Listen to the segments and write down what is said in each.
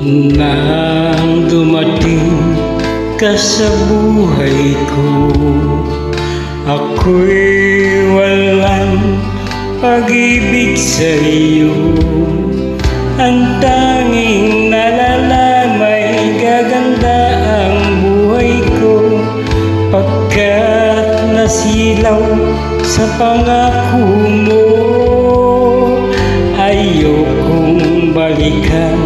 Nang dumating ka sa buhay ko, ako'y walang pag-ibig sa iyo. Ang tanging nalalamay, gaganda ang buhay ko, pagkat nasilaw sa pangako mo. Ayokong balikan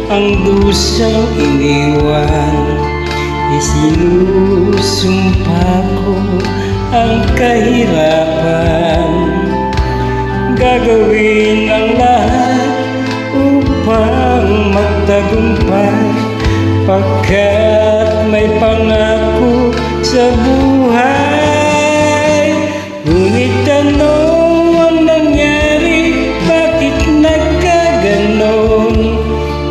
ang dusang iniwan, isinusumpa ko ang kahirapan. Gagawin ang lahat upang magtagumpay, pagkat may pangako sa buhay. Ngunit ano ang nangyari? Bakit nagkaganon?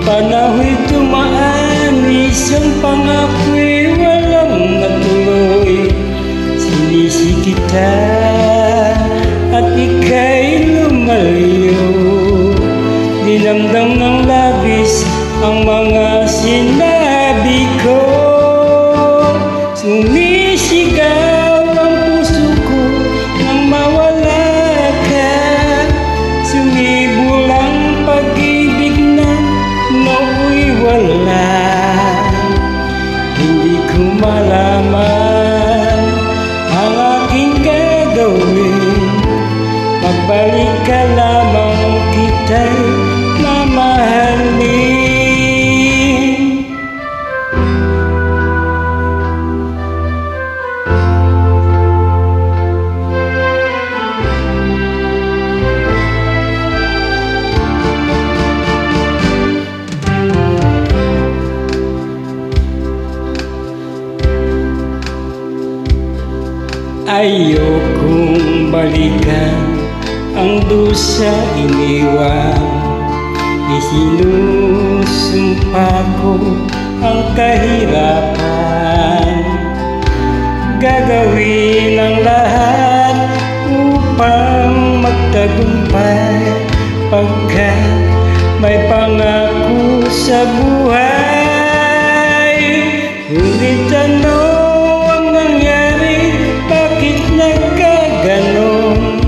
Panaho'y tumaan, isang pangako'y walang natuloy. Sinisi kita at ika'y lumalayo, dinamdam ng labis ang mga sinabi ko. Sumisigaw ang puso ko nang mawala ka, sumibol ang pag-ibig na nooy wala. Hindi ko malaman ang aking gagawin, magbalik ka lamang, kita'y mamahalin. Ayokong balikan ang dusa iniwan, isinusumpa ko ang kahirapan. Gagawin ang lahat upang magtagumpay, pagkat may pangako sa buhay. Ngunit ano ang nangyari? Bakit nagkaganon?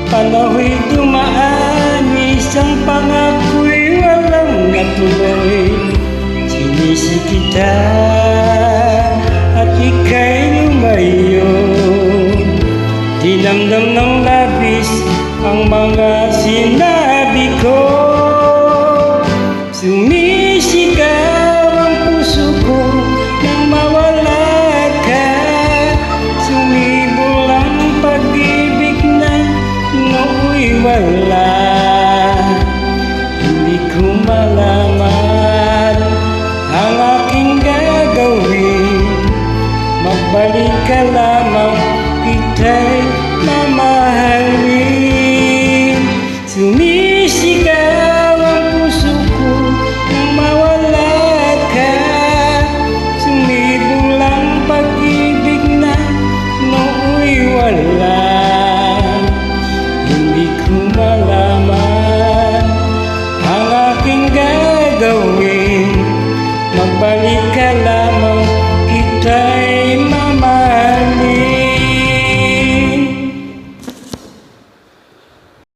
Panaho'y dumaan, isang pangako'y walang natuloy. Sinisi kita at ika'y lumayo, dinamdam ng labis ang mga sinabi ko. Sumisigaw ang puso ko nang mawala ka, sumibol ang pag-ibig na nooy wala. Hindi ko malaman ang aking gagawin, magbalik ka lamang, kita'y mamahal.